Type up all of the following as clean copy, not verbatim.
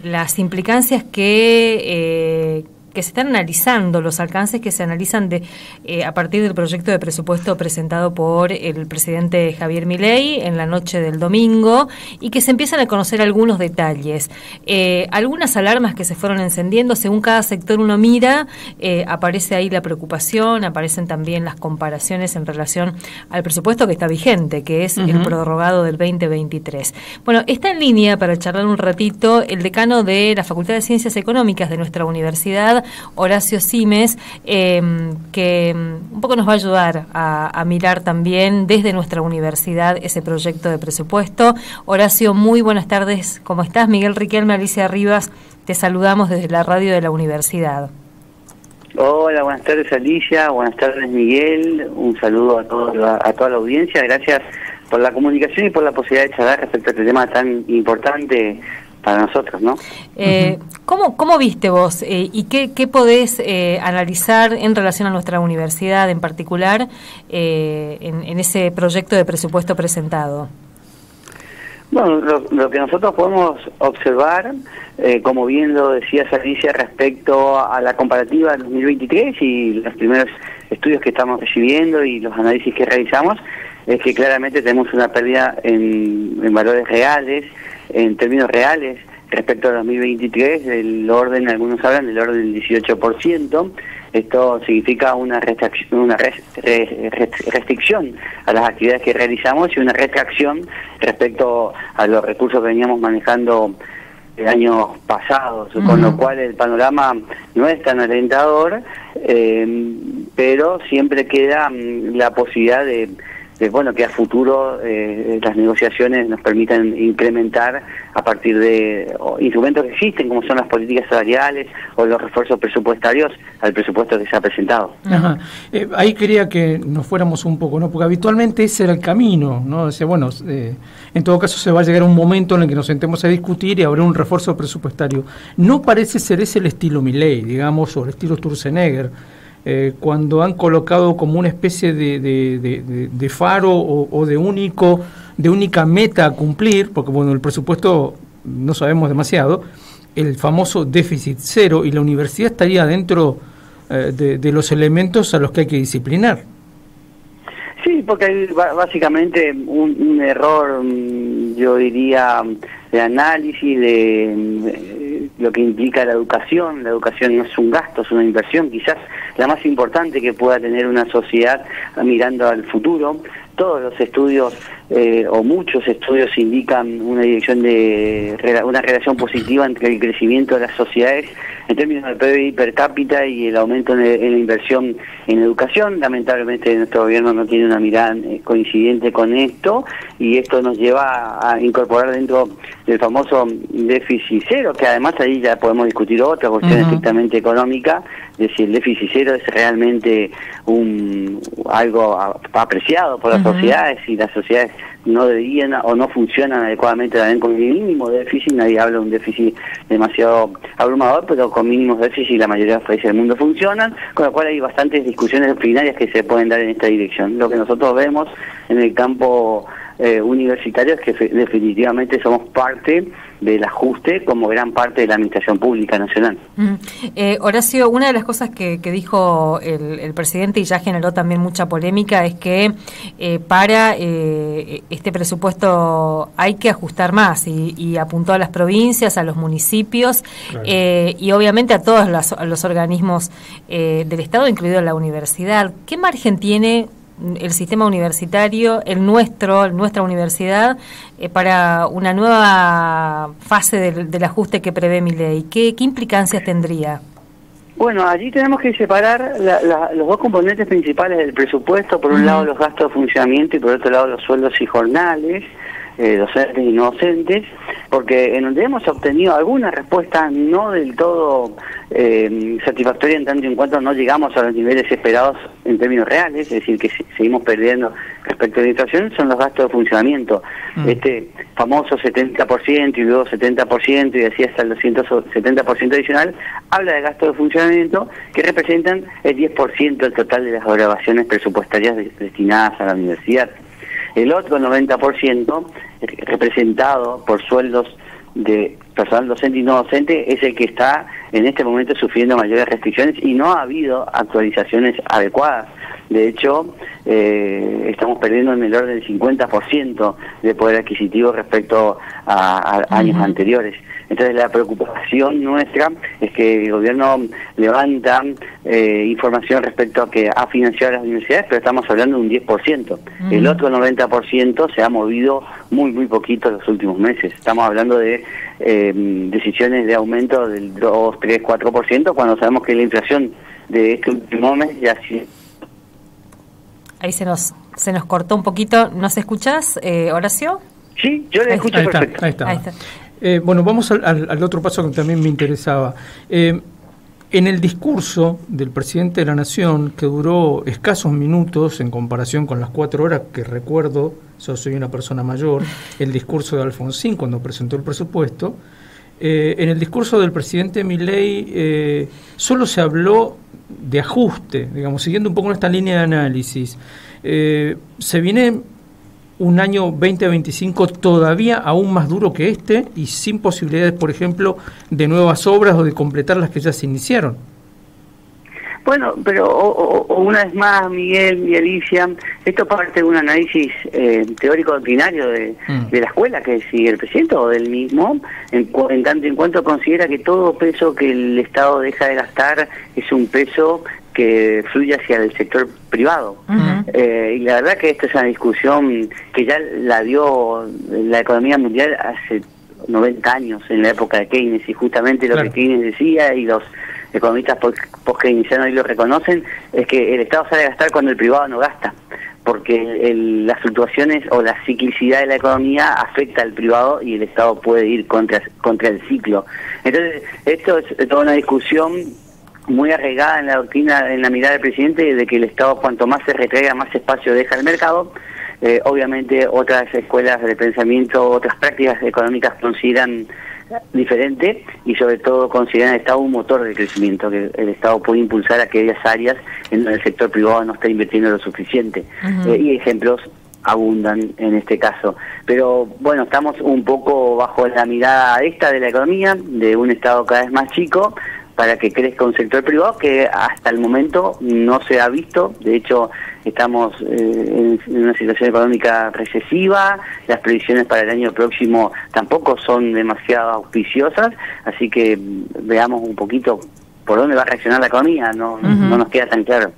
las implicancias que se están analizando, los alcances que se analizan a partir del proyecto de presupuesto presentado por el presidente Javier Milei en la noche del domingo, y que se empiezan a conocer algunos detalles. Algunas alarmas que se fueron encendiendo, según cada sector uno mira, aparece ahí la preocupación, aparecen también las comparaciones en relación al presupuesto que está vigente, que es el prorrogado del 2023. Bueno, está en línea para charlar un ratito el decano de la Facultad de Ciencias Económicas de nuestra universidad, Horacio Simes, que un poco nos va a ayudar a mirar también desde nuestra universidad ese proyecto de presupuesto. Horacio, muy buenas tardes, ¿cómo estás? Miguel Riquelme, Alicia Rivas, te saludamos desde la radio de la universidad. Hola, buenas tardes Alicia, buenas tardes Miguel, un saludo a toda la audiencia, gracias por la comunicación y por la posibilidad de charlar respecto a este tema tan importante para nosotros, ¿no? ¿Cómo viste vos y qué podés analizar en relación a nuestra universidad en particular en ese proyecto de presupuesto presentado? Bueno, lo que nosotros podemos observar, como bien lo decía Alicia, respecto a la comparativa del 2023 y los primeros estudios que estamos recibiendo y los análisis que realizamos, es que claramente tenemos una pérdida en valores reales, en términos reales, respecto al 2023, del orden, algunos hablan del orden del 18%. Esto significa una restricción a las actividades que realizamos y una retracción respecto a los recursos que veníamos manejando años pasados, con lo cual el panorama no es tan alentador, pero siempre queda la posibilidad de que a futuro las negociaciones nos permitan incrementar a partir de instrumentos que existen, como son las políticas salariales o los refuerzos presupuestarios al presupuesto que se ha presentado. Ajá. Ahí quería que nos fuéramos un poco, ¿no? Porque habitualmente ese era el camino, ¿no? Decía, bueno, en todo caso se va a llegar a un momento en el que nos sentemos a discutir y habrá un refuerzo presupuestario. No parece ser ese el estilo Milei, digamos, o el estilo Sturzenegger, cuando han colocado como una especie de faro o de única meta a cumplir, porque bueno, el presupuesto no sabemos demasiado, el famoso déficit cero, y la universidad estaría dentro de los elementos a los que hay que disciplinar. Sí, porque hay básicamente un error, yo diría, de análisis de lo que implica la educación. La educación no es un gasto, es una inversión, quizás la más importante que pueda tener una sociedad mirando al futuro. Todos los estudios o muchos estudios indican una dirección una relación positiva entre el crecimiento de las sociedades en términos del PBI per cápita y el aumento en la inversión en educación. Lamentablemente nuestro gobierno no tiene una mirada coincidente con esto, y esto nos lleva a incorporar dentro del famoso déficit cero, que además ahí ya podemos discutir otra cuestión estrictamente económica, de si el déficit cero es realmente algo apreciado por las sociedades, y las sociedades no deberían o no funcionan adecuadamente también con el mínimo déficit. Nadie habla de un déficit demasiado abrumador, pero con mínimos déficit la mayoría de los países del mundo funcionan, con lo cual hay bastantes discusiones doctrinarias que se pueden dar en esta dirección. Lo que nosotros vemos en el campo universitario es que definitivamente somos parte del ajuste como gran parte de la administración pública nacional. Horacio, una de las cosas que dijo el presidente, y ya generó también mucha polémica, es que para este presupuesto hay que ajustar más, y apuntó a las provincias, a los municipios, claro, y obviamente a todos los organismos del Estado, incluido la universidad. ¿Qué margen tiene el sistema universitario, nuestra universidad, para una nueva fase del ajuste que prevé Milei? ¿Qué implicancias tendría? Bueno, allí tenemos que separar los dos componentes principales del presupuesto. Por un lado los gastos de funcionamiento y por otro lado los sueldos y jornales, docentes y no docentes, porque en donde hemos obtenido alguna respuesta no del todo satisfactoria, en tanto en cuanto no llegamos a los niveles esperados en términos reales, es decir, que seguimos perdiendo respecto a la inflación, son los gastos de funcionamiento. Este famoso 70% y luego 70% y así hasta el 270% adicional, habla de gastos de funcionamiento que representan el 10% del total de las grabaciones presupuestarias destinadas a la universidad. El otro 90%, representado por sueldos de personal docente y no docente es el que está en este momento sufriendo mayores restricciones y no ha habido actualizaciones adecuadas. De hecho, estamos perdiendo en el orden del 50% de poder adquisitivo respecto a años anteriores. Entonces la preocupación nuestra es que el gobierno levanta información respecto a que ha financiado a las universidades, pero estamos hablando de un 10%. El otro 90% se ha movido muy poquito en los últimos meses. Estamos hablando de decisiones de aumento del 2, 3, 4%, cuando sabemos que la inflación de este último mes ya sí. Ahí se nos cortó un poquito. ¿Nos escuchás, Horacio? Sí, yo le escucho perfecto. Ahí está. Bueno, vamos al otro paso que también me interesaba. En el discurso del presidente de la Nación, que duró escasos minutos en comparación con las 4 horas que recuerdo, yo soy una persona mayor, el discurso de Alfonsín cuando presentó el presupuesto, en el discurso del presidente Milei solo se habló de ajuste, digamos, siguiendo un poco esta línea de análisis. Se viene un año 2025 todavía aún más duro que este y sin posibilidades, por ejemplo, de nuevas obras o de completar las que ya se iniciaron. Bueno, pero una vez más, Miguel y Alicia, esto parte de un análisis teórico doctrinario de la escuela que sigue el presidente o del mismo, en tanto en cuanto considera que todo peso que el Estado deja de gastar es un peso que fluye hacia el sector privado. Y la verdad que esta es una discusión que ya la dio la economía mundial hace 90 años, en la época de Keynes, y justamente lo que Keynes decía, y los economistas post-keynesianos hoy lo reconocen, es que el Estado sale a gastar cuando el privado no gasta, porque las fluctuaciones o la ciclicidad de la economía afecta al privado y el Estado puede ir contra el ciclo. Entonces, esto es toda una discusión muy arraigada en la doctrina, en la mirada del presidente, de que el Estado cuanto más se retraiga, más espacio deja al mercado. Obviamente otras escuelas de pensamiento, otras prácticas económicas consideran diferente y sobre todo consideran el Estado un motor de crecimiento, que el Estado puede impulsar aquellas áreas en donde el sector privado no está invirtiendo lo suficiente. Y ejemplos abundan en este caso. Pero bueno, estamos un poco bajo la mirada esta de la economía, de un Estado cada vez más chico, para que crezca un sector privado que hasta el momento no se ha visto. De hecho, estamos en una situación económica recesiva, las previsiones para el año próximo tampoco son demasiado auspiciosas, así que veamos un poquito por dónde va a reaccionar la economía, no nos queda tan claro.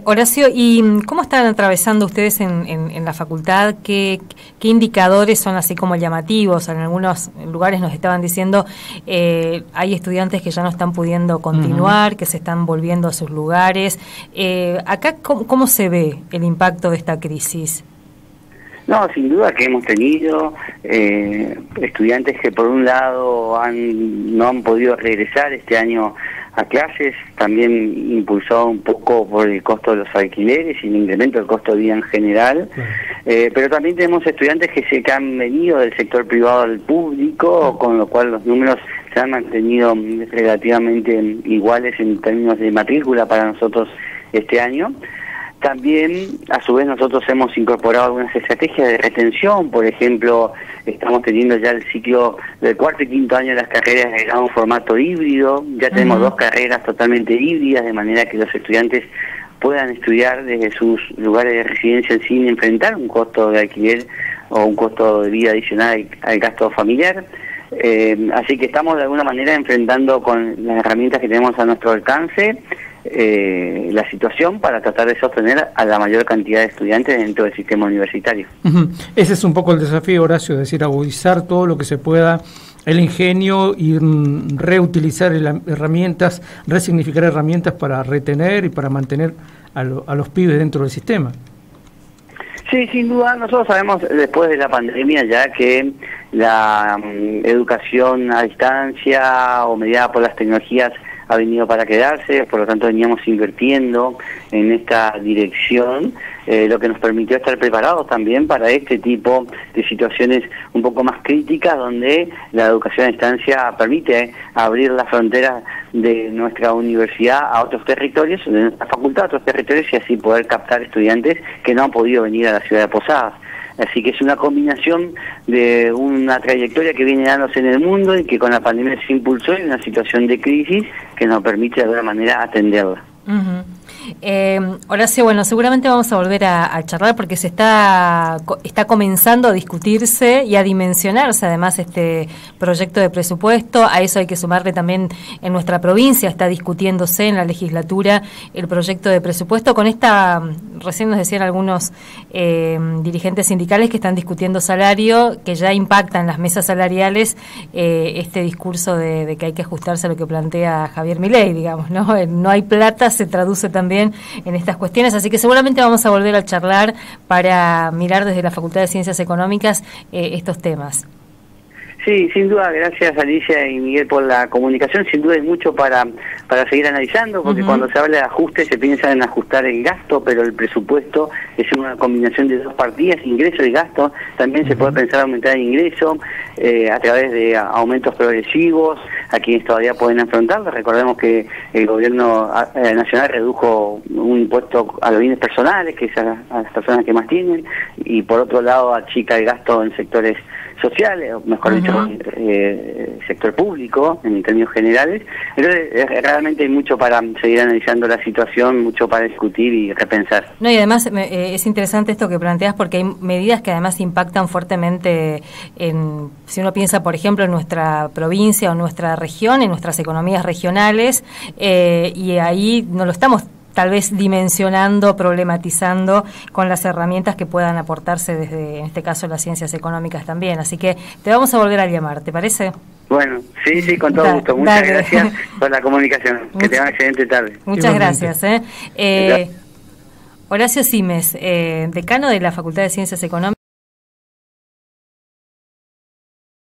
Horacio, ¿y cómo están atravesando ustedes en la facultad? ¿Qué indicadores son así como llamativos? En algunos lugares nos estaban diciendo hay estudiantes que ya no están pudiendo continuar, que se están volviendo a sus lugares. Acá, ¿cómo se ve el impacto de esta crisis? No, sin duda que hemos tenido estudiantes que por un lado no han podido regresar este año a clases, también impulsado un poco por el costo de los alquileres y el incremento del costo de vida en general, pero también tenemos estudiantes que han venido del sector privado al público, con lo cual los números se han mantenido relativamente iguales en términos de matrícula para nosotros este año. También, a su vez, nosotros hemos incorporado algunas estrategias de retención. Por ejemplo, estamos teniendo ya el ciclo del 4º y 5º año de las carreras en un formato híbrido. Ya tenemos 2 carreras totalmente híbridas, de manera que los estudiantes puedan estudiar desde sus lugares de residencia sin enfrentar un costo de alquiler o un costo de vida adicional al gasto familiar. Así que estamos de alguna manera enfrentando con las herramientas que tenemos a nuestro alcance la situación para tratar de sostener a la mayor cantidad de estudiantes dentro del sistema universitario. Ese es un poco el desafío, Horacio, es decir, agudizar todo lo que se pueda el ingenio y reutilizar herramientas, resignificar herramientas para retener y para mantener a los pibes dentro del sistema. Sí, sin duda, nosotros sabemos después de la pandemia ya que la educación a distancia o mediada por las tecnologías ha venido para quedarse, por lo tanto veníamos invirtiendo en esta dirección, lo que nos permitió estar preparados también para este tipo de situaciones un poco más críticas, donde la educación a distancia permite abrir las fronteras de nuestra universidad a otros territorios, de nuestra facultad a otros territorios, y así poder captar estudiantes que no han podido venir a la ciudad de Posadas. Así que es una combinación de una trayectoria que viene dándose en el mundo y que con la pandemia se impulsó en una situación de crisis que nos permite de alguna manera atenderla. Horacio, bueno, seguramente vamos a volver a charlar porque se está comenzando a discutirse y a dimensionarse además este proyecto de presupuesto. A eso hay que sumarle también en nuestra provincia, está discutiéndose en la legislatura el proyecto de presupuesto con recién nos decían algunos dirigentes sindicales que están discutiendo salario, que ya impacta en las mesas salariales este discurso de que hay que ajustarse a lo que plantea Javier Milei, digamos, ¿no? No hay plata, se traduce también en estas cuestiones, así que seguramente vamos a volver a charlar para mirar desde la Facultad de Ciencias Económicas estos temas. Sí, sin duda, gracias Alicia y Miguel por la comunicación. Sin duda hay mucho para seguir analizando, porque cuando se habla de ajuste se piensa en ajustar el gasto, pero el presupuesto es una combinación de dos partidas, ingreso y gasto. También se puede pensar aumentar el ingreso a través de aumentos progresivos a quienes todavía pueden afrontarlo. Recordemos que el gobierno nacional redujo un impuesto a los bienes personales, que es a las personas que más tienen, y por otro lado achica el gasto en sectores sociales, o mejor dicho, sector público, en términos generales. Entonces, realmente hay mucho para seguir analizando la situación, mucho para discutir y repensar. No, y además es interesante esto que planteas porque hay medidas que además impactan fuertemente si uno piensa, por ejemplo, en nuestra provincia o nuestra región, en nuestras economías regionales, y ahí no lo estamos tal vez dimensionando, problematizando con las herramientas que puedan aportarse desde, en este caso, las ciencias económicas también. Así que te vamos a volver a llamar, ¿te parece? Bueno, sí, con todo gusto. Muchas gracias por la comunicación. Que tengan una excelente tarde. Muchas gracias. Horacio Simes, decano de la Facultad de Ciencias Económicas.